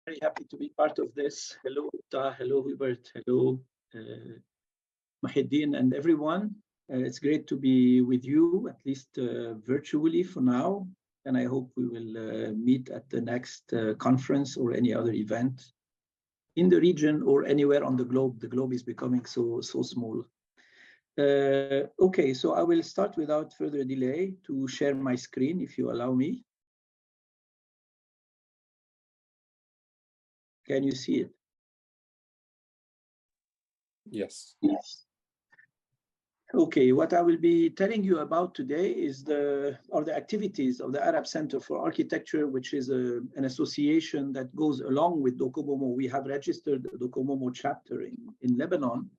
Very happy to be part of this. Hello, Ta. Hello, Hubert. Hello, Mahiddin and everyone. It's great to be with you, at least virtually for now. And I hope we will meet at the next conference or any other event in the region or anywhere on the globe. The globe is becoming so small. Okay, so I will start without further delay to share my screen, if you allow me. Can you see it? Yes. Yes. Okay, what I will be telling you about today is the activities of the Arab Center for Architecture, which is an association that goes along with Docomomo. We have registered the Docomomo chapter in Lebanon,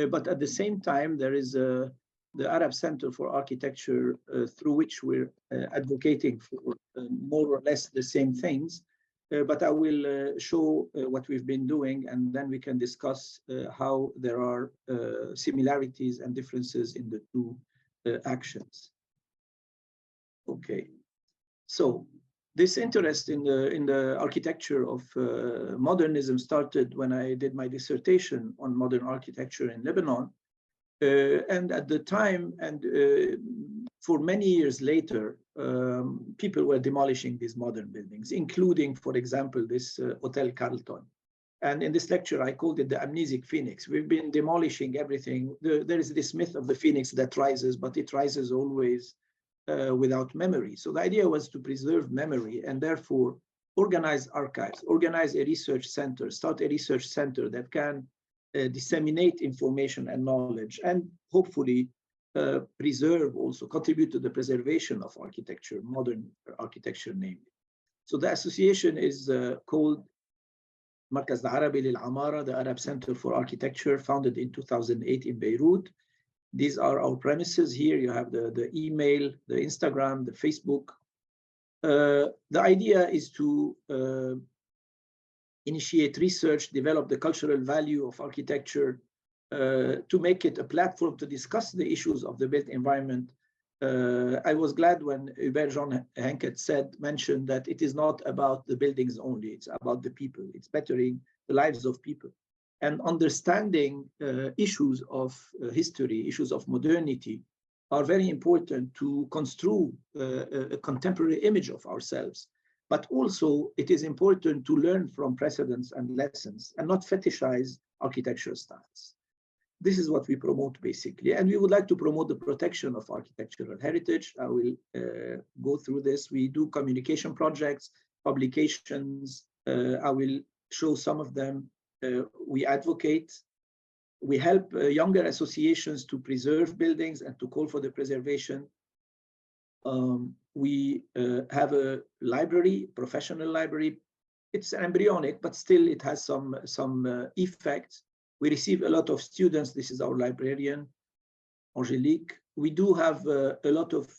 but at the same time, there is the Arab Center for Architecture through which we're advocating for more or less the same things. But I will show what we've been doing, and then we can discuss how there are similarities and differences in the two actions. Okay, so this interest in the architecture of modernism started when I did my dissertation on modern architecture in Lebanon. And at the time, and for many years later, people were demolishing these modern buildings, including, for example, this Hotel Carlton. And in this lecture, I called it the amnesic phoenix. We've been demolishing everything. There is this myth of the phoenix that rises, but it rises always without memory. So the idea was to preserve memory and therefore organize archives, organize a research center, start a research center that can disseminate information and knowledge, and hopefully preserve, also contribute to the preservation of architecture, modern architecture namely. So the association is called المركز العربي للعمارة, the Arab Center for Architecture, founded in 2008 in Beirut. These are our premises here. You have the email, the Instagram, the Facebook. The idea is to initiate research, develop the cultural value of architecture, to make it a platform to discuss the issues of the built environment. I was glad when Hubert Jean Henket mentioned that it is not about the buildings only, it's about the people. It's bettering the lives of people. And understanding issues of history, issues of modernity are very important to construe a contemporary image of ourselves. But also, it is important to learn from precedents and lessons and not fetishize architectural styles. This is what we promote, basically. And we would like to promote the protection of architectural heritage. I will go through this. We do communication projects, publications. I will show some of them. We advocate. We help younger associations to preserve buildings and to call for the preservation. We have a library, professional library. It's embryonic, but still it has some effects. We receive a lot of students. This is our librarian, Angelique. We do have a lot of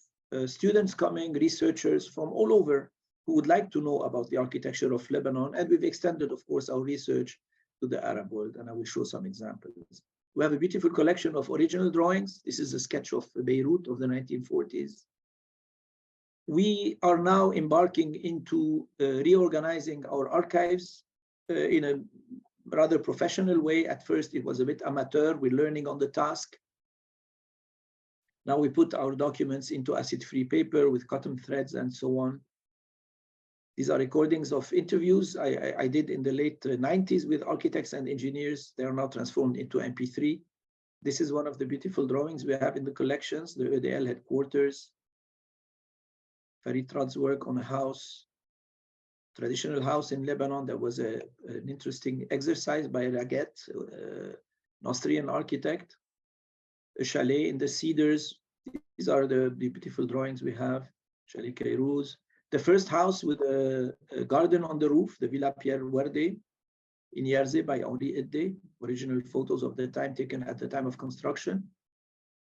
students coming, researchers from all over who would like to know about the architecture of Lebanon. And we've extended, of course, our research to the Arab world, and I will show some examples. We have a beautiful collection of original drawings. This is a sketch of Beirut of the 1940s. We are now embarking into reorganizing our archives in a rather professional way. At first, it was a bit amateur. We're learning on the task. Now we put our documents into acid-free paper with cotton threads and so on. These are recordings of interviews I did in the late 90s with architects and engineers. They are now transformed into MP3. This is one of the beautiful drawings we have in the collections, the EDL headquarters. Farid Rad's work on a house, traditional house in Lebanon. That was an interesting exercise by Raguet, an Austrian architect. A chalet in the Cedars. These are the beautiful drawings we have. Chalet Kairouz. The first house with a garden on the roof, the Villa Pierre Werde in Yerzé by Henri Edde. Original photos of the time taken at the time of construction.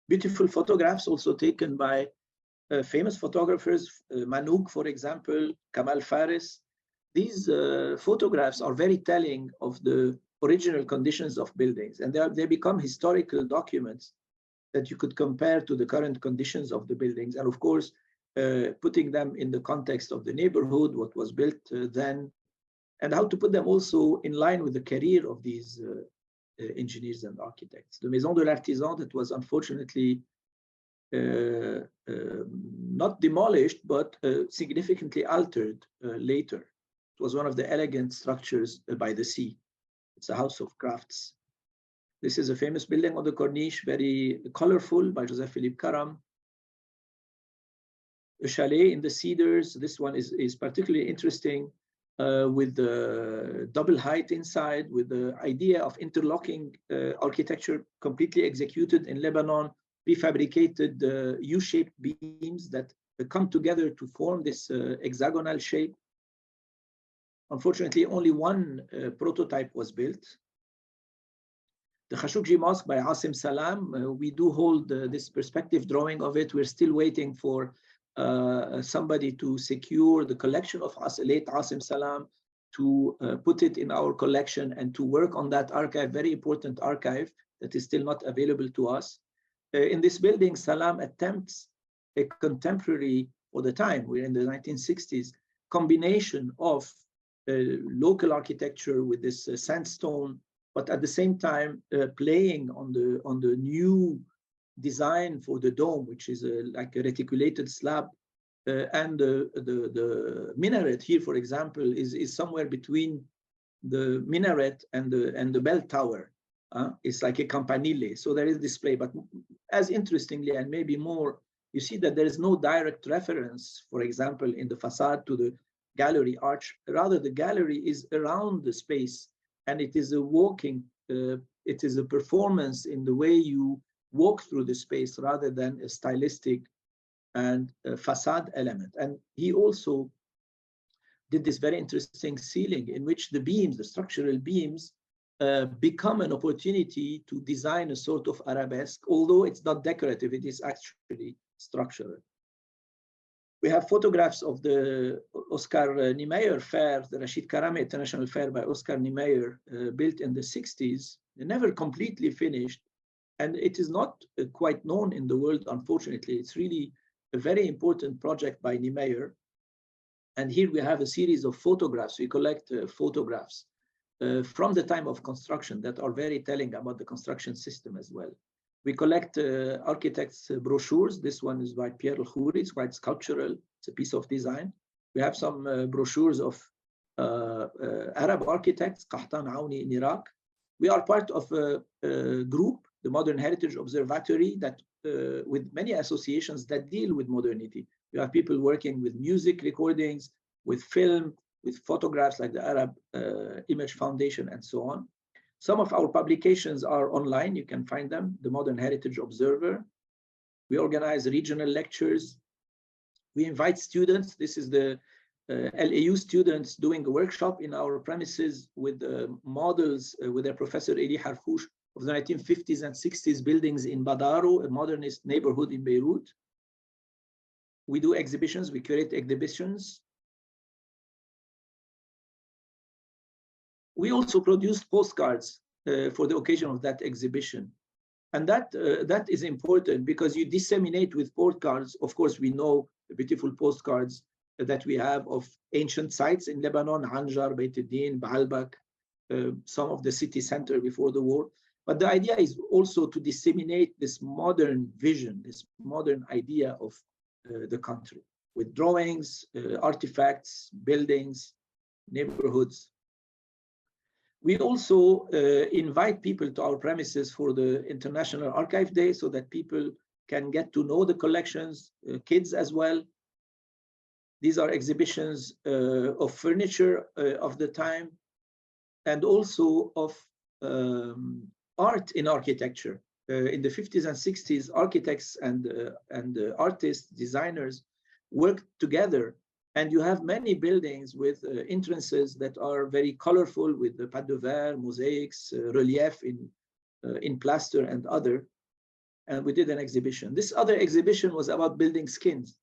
Beautiful photographs also taken by famous photographers, Manouk, for example, Kamal Faris. These photographs are very telling of the original conditions of buildings, and they become historical documents that you could compare to the current conditions of the buildings. And of course, putting them in the context of the neighborhood, what was built then, and how to put them also in line with the career of these engineers and architects. The Maison de l'Artisan, that was unfortunately not demolished, but significantly altered later. It was one of the elegant structures by the sea. It's a house of crafts. This is a famous building on the Corniche, very colorful, by Joseph-Philippe Caram. A chalet in the Cedars. This one is particularly interesting with the double height inside, with the idea of interlocking architecture completely executed in Lebanon, prefabricated U-shaped beams that come together to form this hexagonal shape. Unfortunately, only one prototype was built. The Khashoggi Mosque by Asim Salam, we do hold this perspective drawing of it. We're still waiting for somebody to secure the collection of late Asim Salam, to put it in our collection and to work on that archive, very important archive that is still not available to us. In this building, Salam attempts a contemporary, for the time, we're in the 1960s, combination of local architecture with this sandstone, but at the same time playing on the new design for the dome, which is like a reticulated slab, and the minaret here, for example, is somewhere between the minaret and the bell tower. It's like a campanile, so there is display. But as interestingly, and maybe more, you see that there is no direct reference, for example, in the facade to the gallery arch. Rather, the gallery is around the space, and it is a walking, it is a performance in the way you walk through the space rather than a stylistic and a facade element. And he also did this very interesting ceiling in which the beams, the structural beams, become an opportunity to design a sort of arabesque, although it's not decorative, it is actually structural. We have photographs of the Oscar Niemeyer Fair, the Rashid Karame International Fair by Oscar Niemeyer, built in the 60s. They never completely finished, and it is not quite known in the world, unfortunately. It's really a very important project by Niemeyer. And here we have a series of photographs. We collect photographs from the time of construction that are very telling about the construction system as well. We collect architects' brochures. This one is by Pierre El-Khouri. It's quite sculptural. It's a piece of design. We have some brochures of Arab architects, Qahtan Aouni in Iraq. We are part of a group, the Modern Heritage Observatory, that with many associations that deal with modernity. We have people working with music recordings, with film, with photographs like the Arab Image Foundation and so on. Some of our publications are online. You can find them, the Modern Heritage Observer. We organize regional lectures. We invite students. This is the LAU students doing a workshop in our premises with models with their professor Eli Harfouch of the 1950s and 60s buildings in Badaro, a modernist neighborhood in Beirut. We do exhibitions. We curate exhibitions. We also produced postcards for the occasion of that exhibition. And that is important because you disseminate with postcards. Of course, we know the beautiful postcards that we have of ancient sites in Lebanon, Anjar, Beit el-Din, Baalbek, some of the city center before the war. But the idea is also to disseminate this modern vision, this modern idea of the country with drawings, artifacts, buildings, neighborhoods. We also invite people to our premises for the International Archive Day so that people can get to know the collections, kids as well. These are exhibitions of furniture of the time and also of art in architecture. In the 50s and 60s, architects and artists, designers worked together. And you have many buildings with entrances that are very colorful with the pâte de verre, mosaics, relief in plaster and other. And we did an exhibition. This other exhibition was about building skins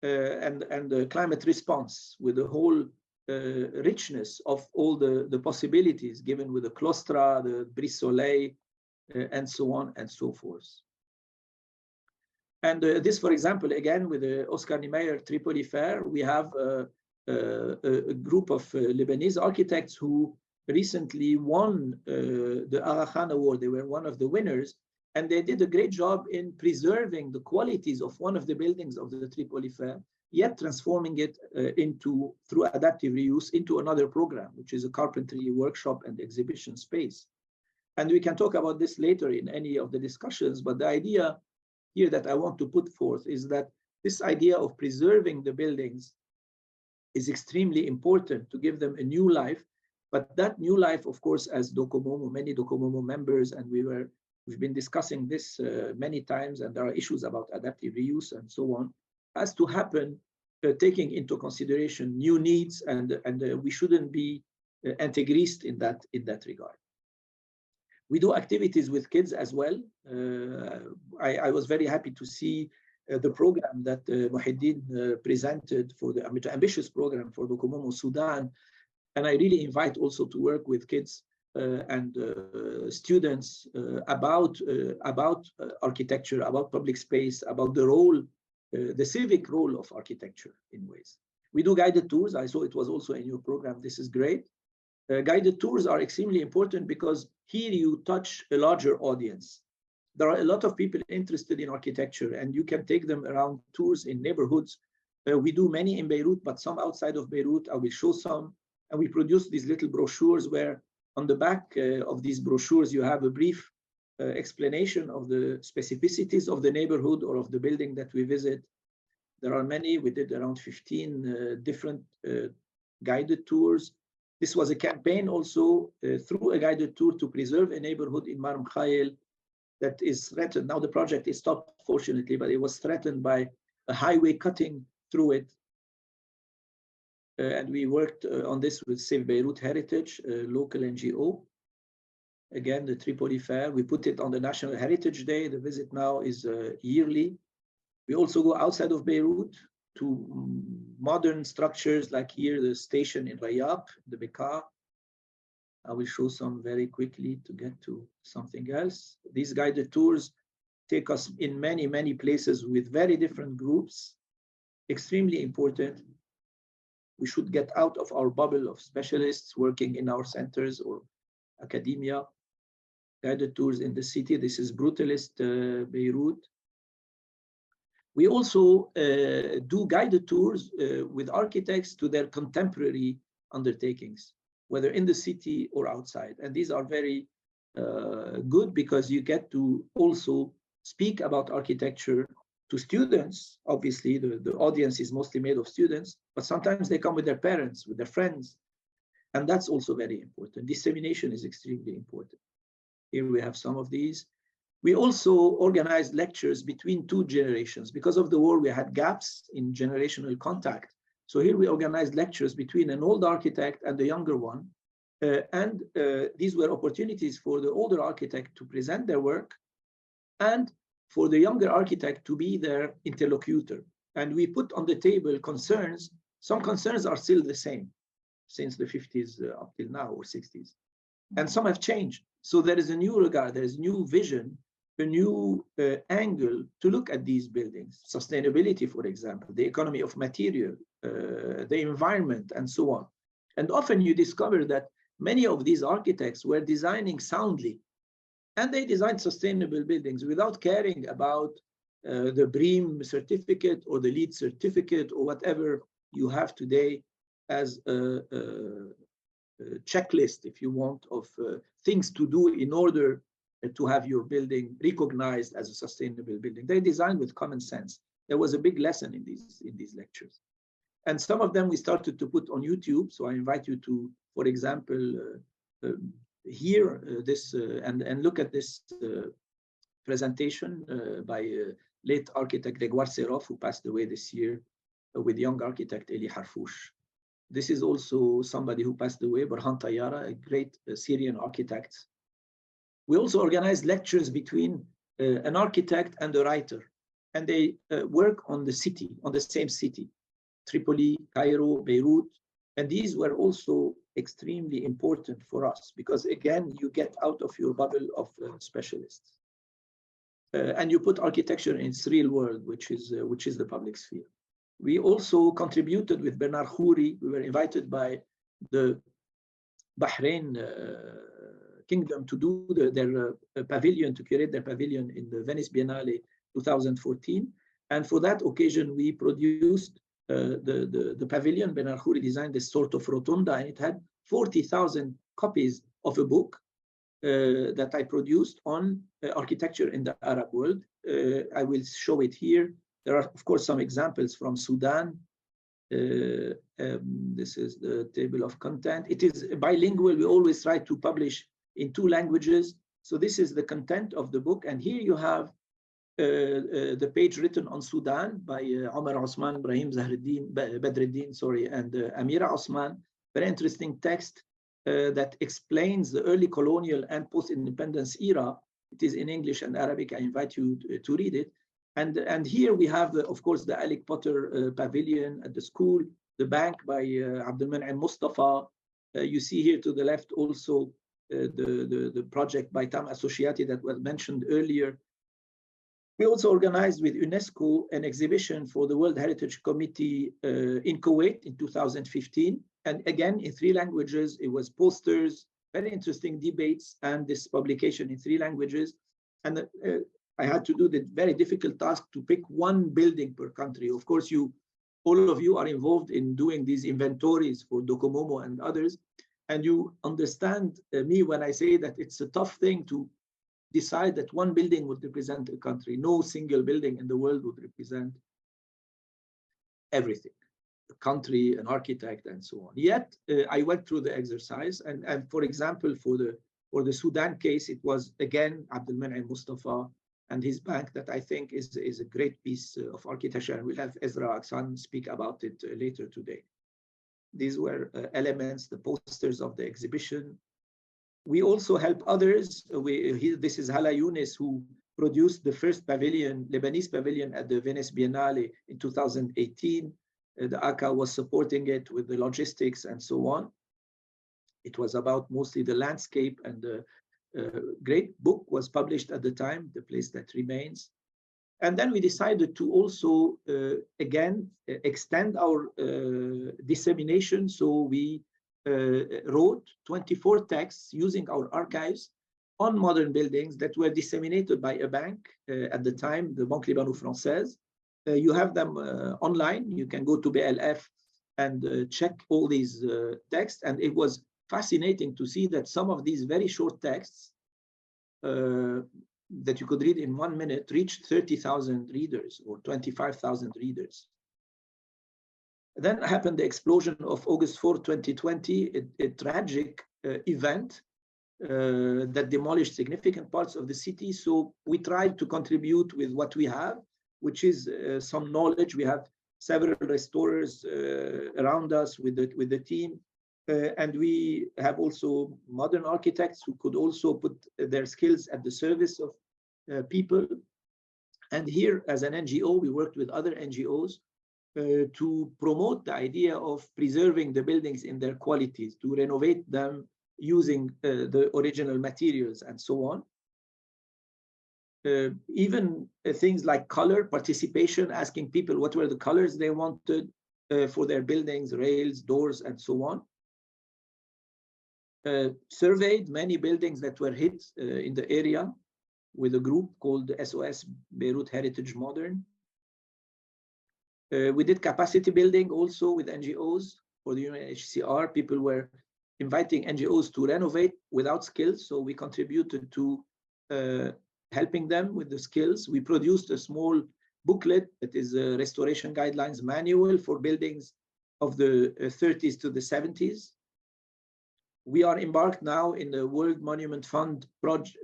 and the climate response with the whole richness of all the possibilities given with the claustra, the brise soleil, and so on and so forth. And this, for example, again, with the Oscar Niemeyer Tripoli Fair, we have a group of Lebanese architects who recently won the Aga Khan Award. They were one of the winners, and they did a great job in preserving the qualities of one of the buildings of the Tripoli Fair, yet transforming it through adaptive reuse into another program, which is a carpentry workshop and exhibition space. And we can talk about this later in any of the discussions, but the idea here that I want to put forth is that this idea of preserving the buildings is extremely important to give them a new life. But that new life, of course, as Docomomo, many Docomomo members, and we've been discussing this many times, and there are issues about adaptive reuse and so on, has to happen taking into consideration new needs, and we shouldn't be integrist in that regard. We do activities with kids as well. I was very happy to see the program that Muhyiddin presented for the ambitious program for Docomomo Sudan. And I really invite also to work with kids and students about architecture, about public space, about the role, the civic role of architecture in ways. We do guided tours. I saw it was also in your program. This is great. Guided tours are extremely important because here you touch a larger audience. There are a lot of people interested in architecture, and you can take them around tours in neighborhoods. We do many in Beirut, but some outside of Beirut. I will show some. And we produce these little brochures where on the back of these brochures, you have a brief explanation of the specificities of the neighborhood or of the building that we visit. There are many. We did around 15 different guided tours. This was a campaign also through a guided tour to preserve a neighborhood in Mar Mikhael that is threatened. Now the project is stopped, fortunately, but it was threatened by a highway cutting through it. And we worked on this with Save Beirut Heritage, a local NGO. Again, the Tripoli Fair, we put it on the National Heritage Day. The visit now is yearly. We also go outside of Beirut to modern structures like here, the station in Rayab, the Bekaa. I will show some very quickly to get to something else. These guided tours take us in many, many places with very different groups. Extremely important. We should get out of our bubble of specialists working in our centers or academia. Guided tours in the city. This is brutalist Beirut. We also do guided tours with architects to their contemporary undertakings, whether in the city or outside. And these are very good because you get to also speak about architecture to students. Obviously, the audience is mostly made of students, but sometimes they come with their parents, with their friends. And that's also very important. Dissemination is extremely important. Here we have some of these. We also organized lectures between two generations. Because of the war, we had gaps in generational contact. So here we organized lectures between an old architect and the younger one. These were opportunities for the older architect to present their work and for the younger architect to be their interlocutor. And we put on the table concerns. Some concerns are still the same since the 50s up till now, or 60s. And some have changed. So there is a new regard, there is new vision, a new angle to look at these buildings. Sustainability, for example, the economy of material, the environment, and so on. And often you discover that many of these architects were designing soundly, and they designed sustainable buildings without caring about the BREEAM certificate or the LEED certificate or whatever you have today as a checklist, if you want, of things to do in order to have your building recognized as a sustainable building. They designed with common sense. There was a big lesson in these lectures. And some of them we started to put on YouTube. So I invite you to, for example, hear this and look at this presentation by late architect Grégoire Serov, who passed away this year, with young architect Eli Harfouch. This is also somebody who passed away, Burhan Tayyara, a great Syrian architect. We also organized lectures between an architect and a writer, and they work on the city, on the same city, Tripoli, Cairo, Beirut. And these were also extremely important for us because, again, you get out of your bubble of specialists. And you put architecture in its real world, which is the public sphere. We also contributed with Bernard Khoury. We were invited by the Bahrain Kingdom to do their pavilion, to curate their pavilion in the Venice Biennale 2014. And for that occasion, we produced the pavilion. Bernard Khoury designed this sort of rotunda, and it had 40,000 copies of a book that I produced on architecture in the Arab world. I will show it here. There are, of course, some examples from Sudan. This is the table of content. It is bilingual. We always try to publish in 2 languages. So this is the content of the book. And here you have the page written on Sudan by Omar Osman, Ibrahim Zahreddin, Badreddin, sorry, and Amira Osman. Very interesting text that explains the early colonial and post-independence era. It is in English and Arabic. I invite you to read it. And here we have, of course, the Alec Potter pavilion at the school, the bank by Abdelmanem Mustafa. You see here to the left also the project by TAM Associati that was mentioned earlier. We also organized with UNESCO an exhibition for the World Heritage Committee in Kuwait in 2015. And again, in 3 languages, it was posters, very interesting debates, and this publication in 3 languages. And I had to do the very difficult task to pick 1 building per country. Of course, all of you are involved in doing these inventories for Docomomo and others. And you understand me when I say that it's a tough thing to decide that 1 building would represent a country. No single building in the world would represent everything, a country, an architect, and so on. Yet I went through the exercise, and for example, for the Sudan case, it was again Abdelmanem Mustafa and his bank that I think is a great piece of architecture, and we'll have Ezra Aksan speak about it later today. These were elements, the posters of the exhibition. We also help others. This is Hala Younes, who produced the first pavilion, Lebanese pavilion, at the Venice Biennale in 2018. The ACA was supporting it with the logistics and so on. It was about mostly the landscape, and the great book was published at the time, The Place That Remains. And then we decided to also, again, extend our dissemination. So we wrote 24 texts using our archives on modern buildings that were disseminated by a bank at the time, the Banque Libano-Française. You have them online. You can go to BLF and check all these texts. And it was fascinating to see that some of these very short texts that you could read in 1 minute reached 30,000 readers or 25,000 readers. Then happened the explosion of August 4, 2020, a tragic event that demolished significant parts of the city. So we tried to contribute with what we have, which is some knowledge. We have several restorers around us with the team. And we have also modern architects who could also put their skills at the service of people. And here, as an NGO, we worked with other NGOs to promote the idea of preserving the buildings in their qualities, to renovate them using the original materials and so on. Even things like color participation, asking people what were the colors they wanted for their buildings, rails, doors, and so on. Surveyed many buildings that were hit in the area with a group called SOS Beirut Heritage Modern. We did capacity building also with NGOs for the UNHCR. People were inviting NGOs to renovate without skills, so we contributed to helping them with the skills. We produced a small booklet that is a restoration guidelines manual for buildings of the 30s to the 70s. We are embarked now in the World Monument Fund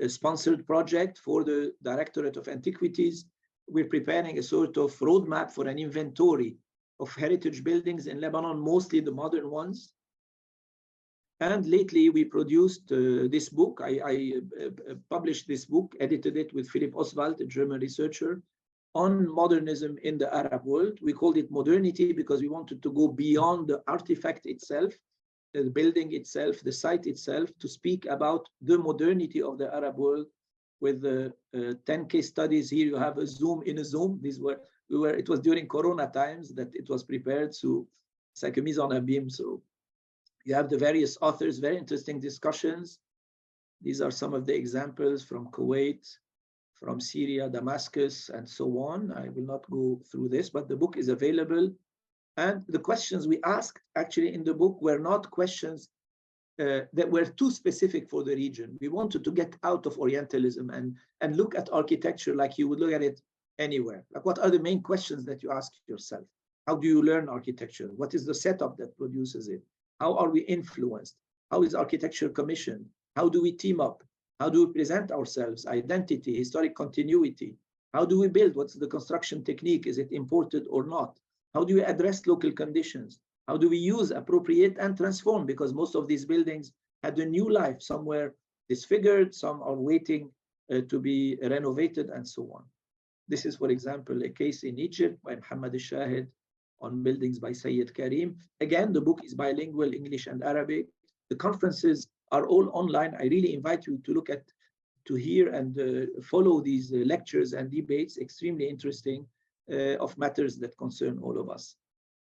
sponsored project for the Directorate of Antiquities. We're preparing a sort of roadmap for an inventory of heritage buildings in Lebanon, mostly the modern ones. And lately we produced this book. I published this book, edited it with Philipp Oswald, a German researcher, on modernism in the Arab world. We called it Modernity because we wanted to go beyond the artifact itself, the building itself, the site itself, to speak about the modernity of the Arab world with the 10 case studies. Here you have a zoom in a zoom. These were it was during Corona times that it was prepared. So it's like a mise en abîme. So you have the various authors, very interesting discussions. These are some of the examples from Kuwait, from Syria, Damascus, and so on. I will not go through this, but the book is available. And the questions we asked actually in the book were not questions that were too specific for the region. We wanted to get out of Orientalism and look at architecture like you would look at it anywhere. Like, what are the main questions that you ask yourself? How do you learn architecture? What is the setup that produces it? How are we influenced? How is architecture commissioned? How do we team up? How do we present ourselves? Identity, historic continuity. How do we build? What's the construction technique? Is it imported or not? How do we address local conditions? How do we use, appropriate, and transform? Because most of these buildings had a new life. Some were disfigured, some are waiting to be renovated, and so on. This is, for example, a case in Egypt by Muhammad al-Shahid on buildings by Sayyid Karim. Again, the book is bilingual, English and Arabic. The conferences are all online. I really invite you to hear and follow these lectures and debates, extremely interesting, of matters that concern all of us.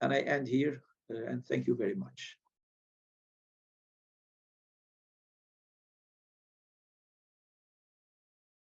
And I end here, and thank you very much.